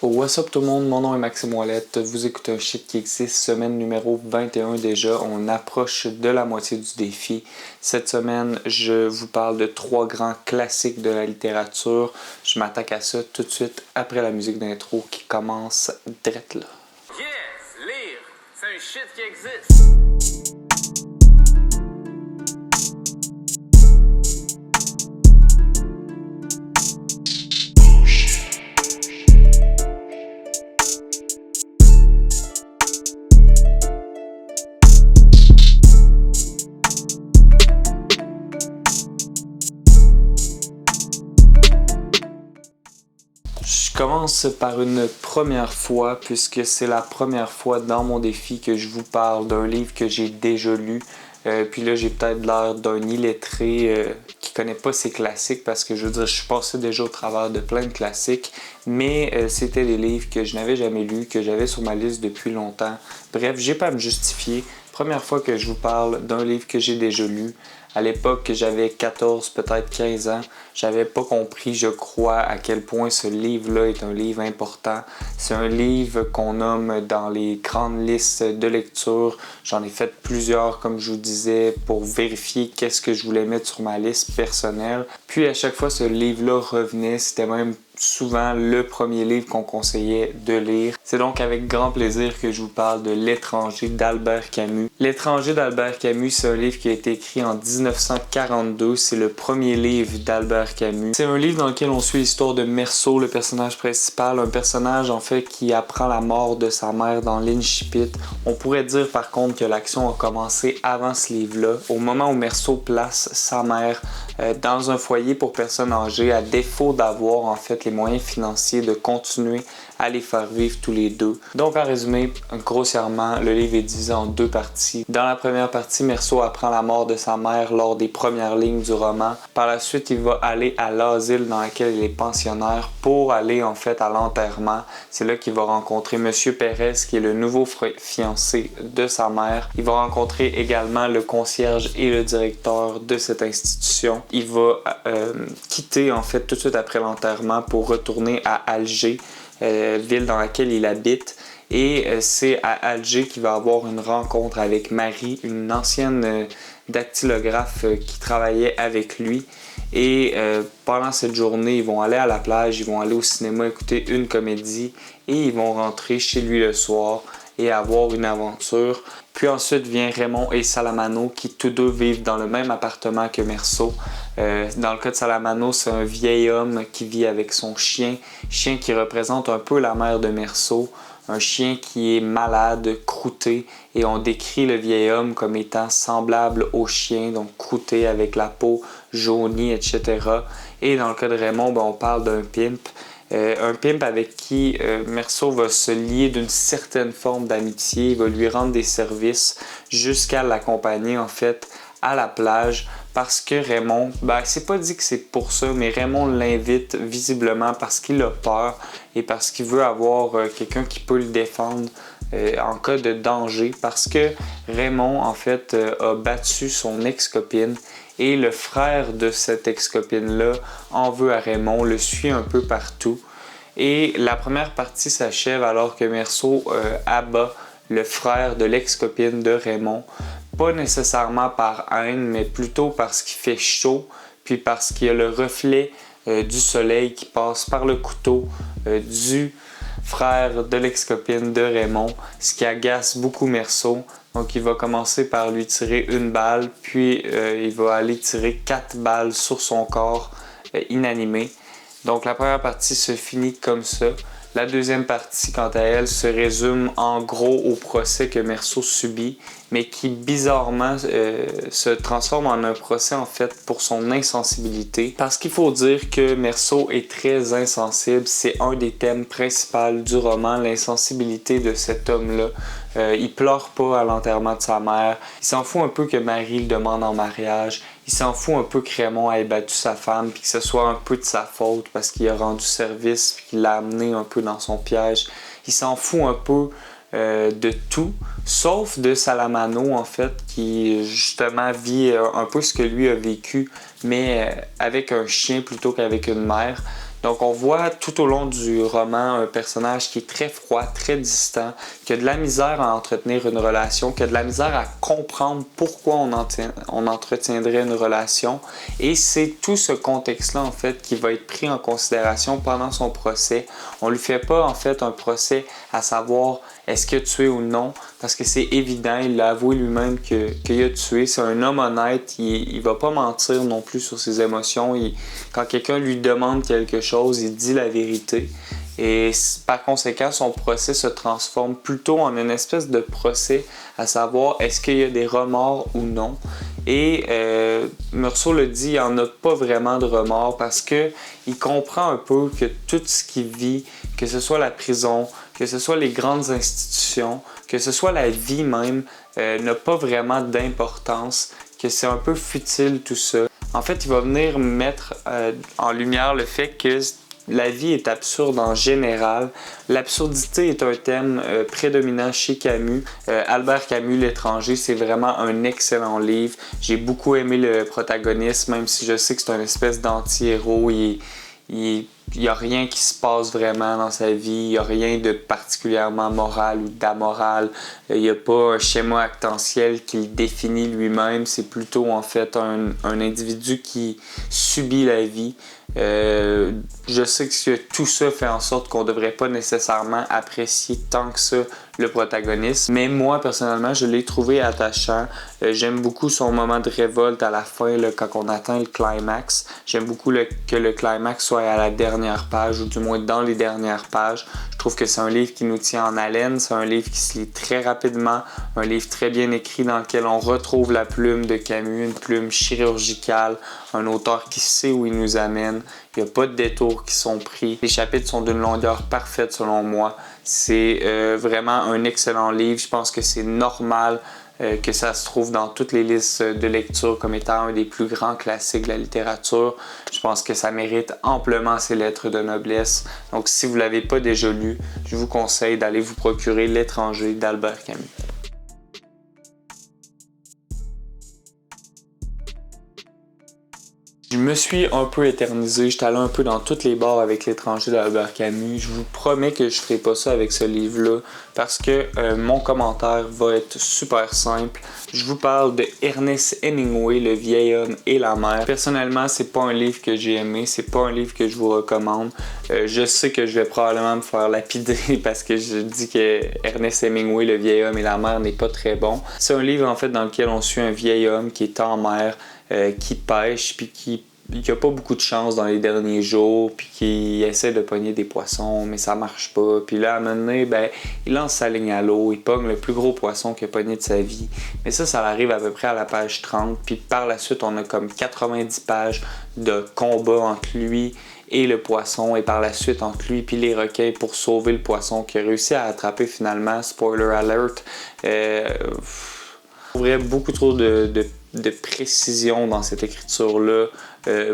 What's up tout le monde, mon nom est Maxime Ouellette, vous écoutez un shit qui existe, semaine numéro 21 déjà, on approche de la moitié du défi. Cette semaine, je vous parle de 3 grands classiques de la littérature. Je m'attaque à ça tout de suite après la musique d'intro qui commence direct là. Yes, lire, c'est un shit qui existe. Je commence par une première fois, puisque c'est la première fois dans mon défi que je vous parle d'un livre que j'ai déjà lu. Puis là, j'ai peut-être l'air d'un illettré qui connaît pas ces classiques, parce que je veux dire, je suis passé déjà au travers de plein de classiques, mais c'était des livres que je n'avais jamais lus, que j'avais sur ma liste depuis longtemps. Bref, j'ai pas à me justifier. Première fois que je vous parle d'un livre que j'ai déjà lu. À l'époque que j'avais 14, peut-être 15 ans, j'avais pas compris, je crois, à quel point ce livre-là est un livre important. C'est un livre qu'on nomme dans les grandes listes de lecture. J'en ai fait plusieurs, comme je vous disais, pour vérifier qu'est-ce que je voulais mettre sur ma liste personnelle. Puis à chaque fois, ce livre-là revenait. C'était même souvent le premier livre qu'on conseillait de lire. C'est donc avec grand plaisir que je vous parle de L'Étranger d'Albert Camus. L'Étranger d'Albert Camus, c'est un livre qui a été écrit en 1942. C'est le premier livre d'Albert Camus. C'est un livre dans lequel on suit l'histoire de Meursault, le personnage principal. Un personnage, en fait, qui apprend la mort de sa mère dans l'Incipit. On pourrait dire, par contre, que l'action a commencé avant ce livre-là. Au moment où Meursault place sa mère dans un foyer pour personnes âgées, à défaut d'avoir, en fait, les moyens financiers de continuer à les faire vivre tous les deux. Donc, en résumé, grossièrement, le livre est divisé en 2 parties. Dans la première partie, Meursault apprend la mort de sa mère lors des premières lignes du roman. Par la suite, il va aller à l'asile dans lequel il est pensionnaire pour aller, en fait, à l'enterrement. C'est là qu'il va rencontrer Monsieur Pérez, qui est le nouveau fiancé de sa mère. Il va rencontrer également le concierge et le directeur de cette institution. Il va quitter, en fait, tout de suite après l'enterrement pour retourner à Alger, ville dans laquelle il habite. Et c'est à Alger qu'il va avoir une rencontre avec Marie, une ancienne dactylographe qui travaillait avec lui. Et pendant cette journée, ils vont aller à la plage, ils vont aller au cinéma écouter une comédie et ils vont rentrer chez lui le soir et avoir une aventure. Puis ensuite vient Raymond et Salamano qui tous deux vivent dans le même appartement que Meursault. Dans le cas de Salamano, c'est un vieil homme qui vit avec son chien qui représente un peu la mère de Meursault. Un chien qui est malade, croûté, et on décrit le vieil homme comme étant semblable au chien, donc croûté avec la peau jaunie, etc. Et dans le cas de Raymond, on parle d'un pimp. Un pimp avec qui Meursault va se lier d'une certaine forme d'amitié. Il va lui rendre des services jusqu'à l'accompagner, en fait, à la plage, parce que Raymond, c'est pas dit que c'est pour ça, mais Raymond l'invite visiblement parce qu'il a peur et parce qu'il veut avoir quelqu'un qui peut le défendre en cas de danger, parce que Raymond, en fait, a battu son ex-copine et le frère de cette ex-copine-là en veut à Raymond, le suit un peu partout. Et la première partie s'achève alors que Meursault abat le frère de l'ex-copine de Raymond. Pas nécessairement par haine, mais plutôt parce qu'il fait chaud, puis parce qu'il y a le reflet du soleil qui passe par le couteau du frère de l'ex-copine de Raymond, ce qui agace beaucoup Meursault. Donc il va commencer par lui tirer une balle, puis il va aller tirer 4 balles sur son corps inanimé. Donc la première partie se finit comme ça. La deuxième partie, quant à elle, se résume en gros au procès que Meursault subit, mais qui bizarrement se transforme en un procès, en fait, pour son insensibilité. Parce qu'il faut dire que Meursault est très insensible. C'est un des thèmes principaux du roman, l'insensibilité de cet homme-là. Il pleure pas à l'enterrement de sa mère. Il s'en fout un peu que Marie le demande en mariage. Il s'en fout un peu que Raymond ait battu sa femme, puis que ce soit un peu de sa faute parce qu'il a rendu service, puis qu'il l'a amené un peu dans son piège. Il s'en fout un peu de tout, sauf de Salamano, en fait, qui justement vit un peu ce que lui a vécu, mais avec un chien plutôt qu'avec une mère. Donc on voit tout au long du roman un personnage qui est très froid, très distant, qui a de la misère à entretenir une relation, qui a de la misère à comprendre pourquoi on entretiendrait une relation. Et c'est tout ce contexte-là en fait qui va être pris en considération pendant son procès. On lui fait pas en fait un procès à savoir est-ce qu'il a tué ou non, parce que c'est évident, il l'a avoué lui-même qu'il a tué. C'est un homme honnête, il va pas mentir non plus sur ses émotions. Quand quelqu'un lui demande quelque chose, il dit la vérité. Et par conséquent, son procès se transforme plutôt en une espèce de procès à savoir est-ce qu'il y a des remords ou non. Et Meursault le dit, il n'y en a pas vraiment de remords parce qu'il comprend un peu que tout ce qu'il vit, que ce soit la prison, que ce soit les grandes institutions, que ce soit la vie même, n'a pas vraiment d'importance, que c'est un peu futile tout ça. En fait, il va venir mettre en lumière le fait que la vie est absurde en général. L'absurdité est un thème prédominant chez Camus. Albert Camus, L'étranger, c'est vraiment un excellent livre. J'ai beaucoup aimé le protagoniste, même si je sais que c'est une espèce d'anti-héros. Il n'y a rien qui se passe vraiment dans sa vie, il n'y a rien de particulièrement moral ou d'amoral. Il n'y a pas un schéma actantiel qui le définit lui-même. C'est plutôt en fait un individu qui subit la vie. Je sais que tout ça fait en sorte qu'on ne devrait pas nécessairement apprécier tant que ça le protagoniste. Mais moi, personnellement, je l'ai trouvé attachant. J'aime beaucoup son moment de révolte à la fin, là, quand on atteint le climax. J'aime beaucoup que le climax soit à la dernière page, ou du moins dans les dernières pages. Je trouve que c'est un livre qui nous tient en haleine. C'est un livre qui se lit très rapidement. Un livre très bien écrit dans lequel on retrouve la plume de Camus, une plume chirurgicale. Un auteur qui sait où il nous amène. Il n'y a pas de détours qui sont pris. Les chapitres sont d'une longueur parfaite selon moi. C'est vraiment un excellent livre. Je pense que c'est normal que ça se trouve dans toutes les listes de lecture comme étant un des plus grands classiques de la littérature. Je pense que ça mérite amplement ses lettres de noblesse. Donc si vous ne l'avez pas déjà lu, je vous conseille d'aller vous procurer L'étranger d'Albert Camus. Je me suis un peu éternisé, j'étais allé un peu dans toutes les bars avec L'étranger d'Albert Camus. Je vous promets que je ne ferai pas ça avec ce livre-là parce que mon commentaire va être super simple. Je vous parle de Ernest Hemingway, Le vieil homme et la mer. Personnellement, c'est pas un livre que j'ai aimé, c'est pas un livre que je vous recommande. Je sais que je vais probablement me faire lapider parce que je dis que Ernest Hemingway, Le vieil homme et la mer n'est pas très bon. C'est un livre en fait dans lequel on suit un vieil homme qui est en mer, qui pêche puis qui a pas beaucoup de chance dans les derniers jours puis qui essaie de pogner des poissons mais ça marche pas. Puis là à un moment donné, ben, il lance sa ligne à l'eau, il pogne le plus gros poisson qu'il a pogné de sa vie. Mais ça arrive à peu près à la page 30. Puis par la suite, on a comme 90 pages de combat entre lui et le poisson et par la suite entre lui et les requins pour sauver le poisson qu'il a réussi à attraper finalement. Spoiler alert. Il y aurait beaucoup trop de précision dans cette écriture-là,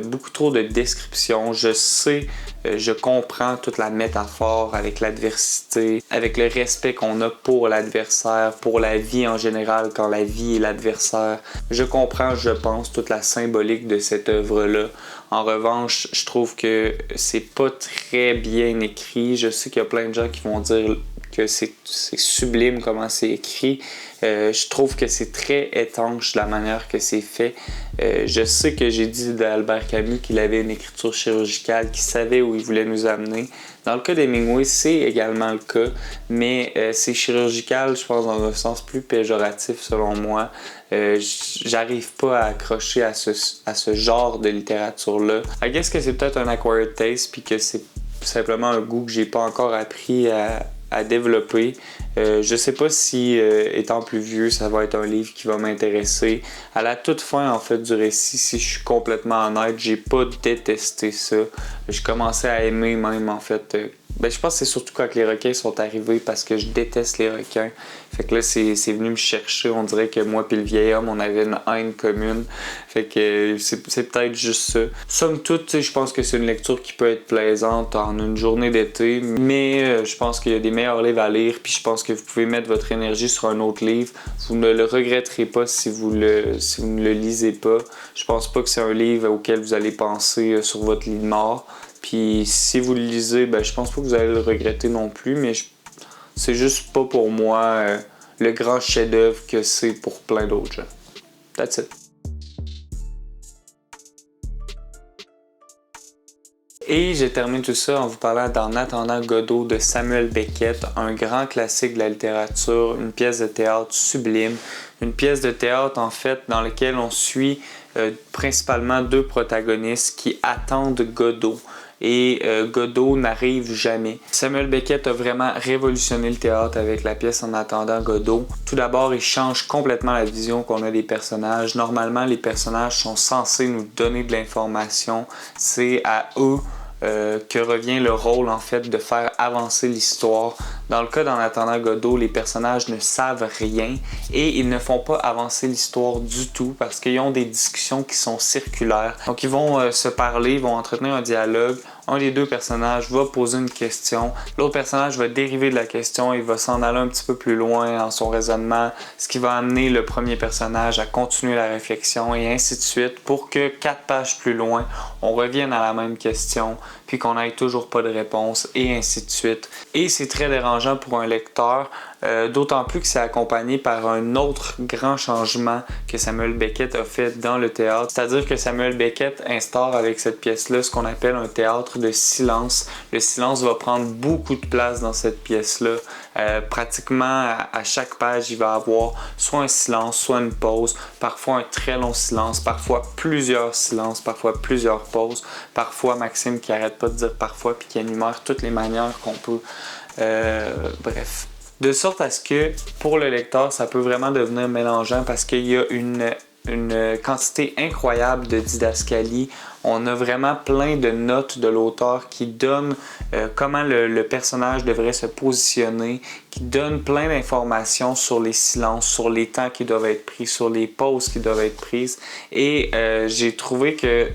beaucoup trop de description. Je sais, je comprends toute la métaphore avec l'adversité, avec le respect qu'on a pour l'adversaire, pour la vie en général quand la vie est l'adversaire. Je comprends, je pense, toute la symbolique de cette œuvre-là. En revanche, je trouve que c'est pas très bien écrit. Je sais qu'il y a plein de gens qui vont dire que c'est sublime comment c'est écrit. Je trouve que c'est très étanche la manière que c'est fait. Je sais que j'ai dit d'Albert Camus qu'il avait une écriture chirurgicale, qu'il savait où il voulait nous amener. Dans le cas d'Hemingway, c'est également le cas, mais c'est chirurgical, je pense, dans un sens plus péjoratif selon moi. J'arrive pas à accrocher à ce genre de littérature-là. I guess que c'est peut-être un acquired taste, puis que c'est simplement un goût que j'ai pas encore appris à développer. Je sais pas si, étant plus vieux, ça va être un livre qui va m'intéresser. À la toute fin, en fait, du récit, si je suis complètement honnête, j'ai pas détesté ça. Je commençais à aimer même, en fait. Je pense que c'est surtout quand les requins sont arrivés parce que je déteste les requins. Fait que là, c'est venu me chercher. On dirait que moi et le vieil homme, on avait une haine commune. Fait que c'est peut-être juste ça. Somme toute, je pense que c'est une lecture qui peut être plaisante en une journée d'été. Mais je pense qu'il y a des meilleurs livres à lire. Puis je pense que vous pouvez mettre votre énergie sur un autre livre. Vous ne le regretterez pas si vous ne le lisez pas. Je pense pas que c'est un livre auquel vous allez penser sur votre lit de mort. Puis si vous le lisez, ben, je pense pas que vous allez le regretter non plus, mais c'est juste pas pour moi le grand chef-d'œuvre que c'est pour plein d'autres gens. That's it. Et j'ai terminé tout ça en vous parlant d'En attendant Godot de Samuel Beckett, un grand classique de la littérature, une pièce de théâtre sublime, une pièce de théâtre en fait dans laquelle on suit principalement deux protagonistes qui attendent Godot. Et Godot n'arrive jamais. Samuel Beckett a vraiment révolutionné le théâtre avec la pièce En attendant Godot. Tout d'abord, il change complètement la vision qu'on a des personnages. Normalement, les personnages sont censés nous donner de l'information. C'est à eux que revient le rôle en fait de faire avancer l'histoire. Dans le cas d'En attendant Godot, les personnages ne savent rien et ils ne font pas avancer l'histoire du tout parce qu'ils ont des discussions qui sont circulaires. Donc ils vont se parler, ils vont entretenir un dialogue. Un des deux personnages va poser une question, l'autre personnage va dériver de la question, il va s'en aller un petit peu plus loin dans son raisonnement, ce qui va amener le premier personnage à continuer la réflexion et ainsi de suite pour que 4 pages plus loin, on revienne à la même question, puis qu'on n'ait toujours pas de réponse et ainsi de suite. Et c'est très dérangeant pour un lecteur, d'autant plus que c'est accompagné par un autre grand changement que Samuel Beckett a fait dans le théâtre. C'est-à-dire que Samuel Beckett instaure avec cette pièce-là ce qu'on appelle un théâtre de silence. Le silence va prendre beaucoup de place dans cette pièce-là. Pratiquement à chaque page, il va avoir soit un silence, soit une pause, parfois un très long silence, parfois plusieurs silences, parfois plusieurs pauses, parfois Maxime qui arrête pas de dire parfois puis qui énumère toutes les manières qu'on peut. Bref. De sorte à ce que pour le lecteur, ça peut vraiment devenir mélangeant parce qu'il y a une quantité incroyable de didascalie. On a vraiment plein de notes de l'auteur qui donnent comment le personnage devrait se positionner, qui donnent plein d'informations sur les silences, sur les temps qui doivent être pris, sur les pauses qui doivent être prises. Et j'ai trouvé que,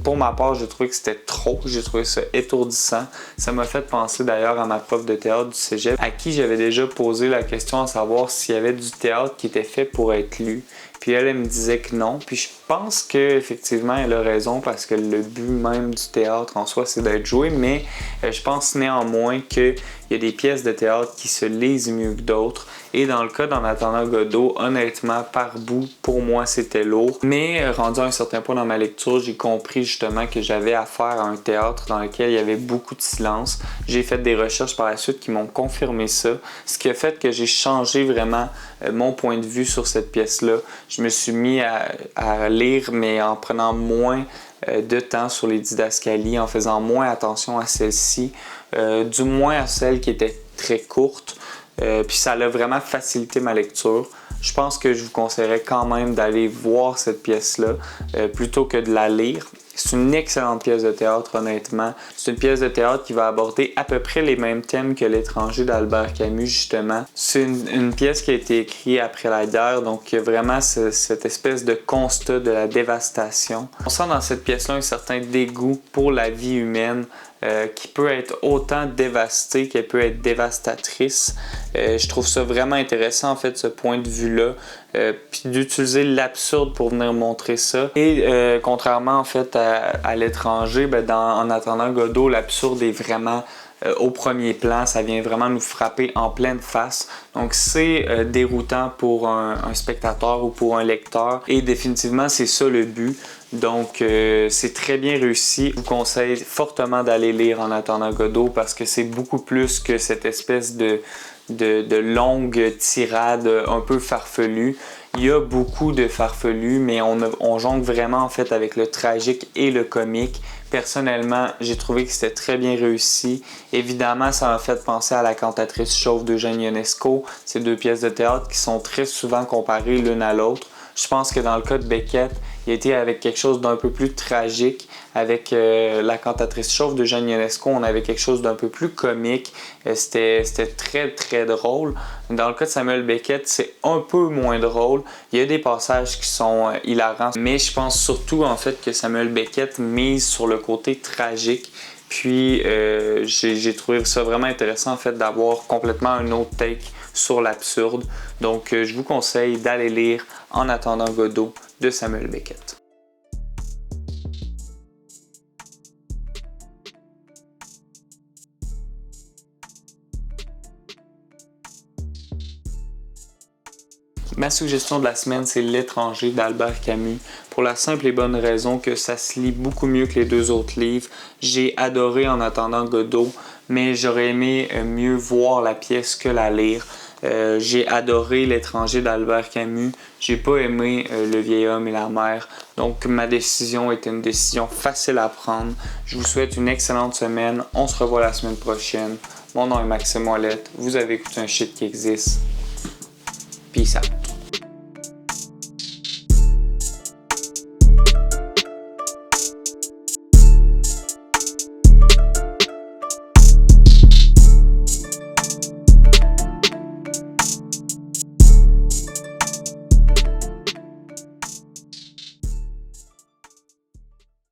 pour ma part, j'ai trouvé que c'était trop. J'ai trouvé ça étourdissant. Ça m'a fait penser d'ailleurs à ma prof de théâtre du cégep, à qui j'avais déjà posé la question à savoir s'il y avait du théâtre qui était fait pour être lu. Puis elle me disait que non. Puis je pense qu'effectivement, elle a raison parce que le but même du théâtre en soi, c'est d'être joué. Mais je pense néanmoins qu'il y a des pièces de théâtre qui se lisent mieux que d'autres. Et dans le cas d'En attendant Godot, honnêtement, par bout, pour moi, c'était lourd. Mais rendu à un certain point dans ma lecture, j'ai compris justement que j'avais affaire à un théâtre dans lequel il y avait beaucoup de silence. J'ai fait des recherches par la suite qui m'ont confirmé ça. Ce qui a fait que j'ai changé vraiment mon point de vue sur cette pièce-là. Je me suis mis à lire, mais en prenant moins de temps sur les didascalies, en faisant moins attention à celles-ci, du moins à celles qui étaient très courtes. Puis ça a vraiment facilité ma lecture. Je pense que je vous conseillerais quand même d'aller voir cette pièce-là plutôt que de la lire. C'est une excellente pièce de théâtre, honnêtement. C'est une pièce de théâtre qui va aborder à peu près les mêmes thèmes que L'étranger d'Albert Camus, justement. C'est une pièce qui a été écrite après la guerre, donc il y a vraiment cette espèce de constat de la dévastation. On sent dans cette pièce-là un certain dégoût pour la vie humaine, qui peut être autant dévastée qu'elle peut être dévastatrice. Je trouve ça vraiment intéressant en fait ce point de vue-là, puis d'utiliser l'absurde pour venir montrer ça. Et contrairement en fait à L'étranger, En attendant Godot, l'absurde est vraiment au premier plan, ça vient vraiment nous frapper en pleine face. Donc c'est déroutant pour un spectateur ou pour un lecteur et définitivement c'est ça le but. Donc c'est très bien réussi. Je vous conseille fortement d'aller lire En attendant Godot parce que c'est beaucoup plus que cette espèce de longue tirade un peu farfelue. Il y a beaucoup de farfelus, mais on jongle vraiment en fait avec le tragique et le comique. Personnellement, j'ai trouvé que c'était très bien réussi. Évidemment, ça m'a fait penser à La cantatrice chauve d'Eugène Ionesco. Ces deux pièces de théâtre qui sont très souvent comparées l'une à l'autre. Je pense que dans le cas de Beckett, il était avec quelque chose d'un peu plus tragique. Avec La cantatrice chauve d'Eugène Ionesco, on avait quelque chose d'un peu plus comique. C'était très très drôle. Dans le cas de Samuel Beckett, c'est un peu moins drôle. Il y a des passages qui sont hilarants. Mais je pense surtout en fait que Samuel Beckett mise sur le côté tragique. Puis j'ai trouvé ça vraiment intéressant en fait d'avoir complètement un autre take sur l'absurde. Donc je vous conseille d'aller lire En attendant Godot de Samuel Beckett. Ma suggestion de la semaine, c'est L'étranger d'Albert Camus, pour la simple et bonne raison que ça se lit beaucoup mieux que les deux autres livres. J'ai adoré En attendant Godot, mais j'aurais aimé mieux voir la pièce que la lire. J'ai adoré L'étranger d'Albert Camus, j'ai pas aimé Le vieil homme et la mer, donc ma décision était une décision facile à prendre. Je vous souhaite une excellente semaine, on se revoit la semaine prochaine. Mon nom est Maxime Ouellette, vous avez écouté Un shit qui existe. Peace out.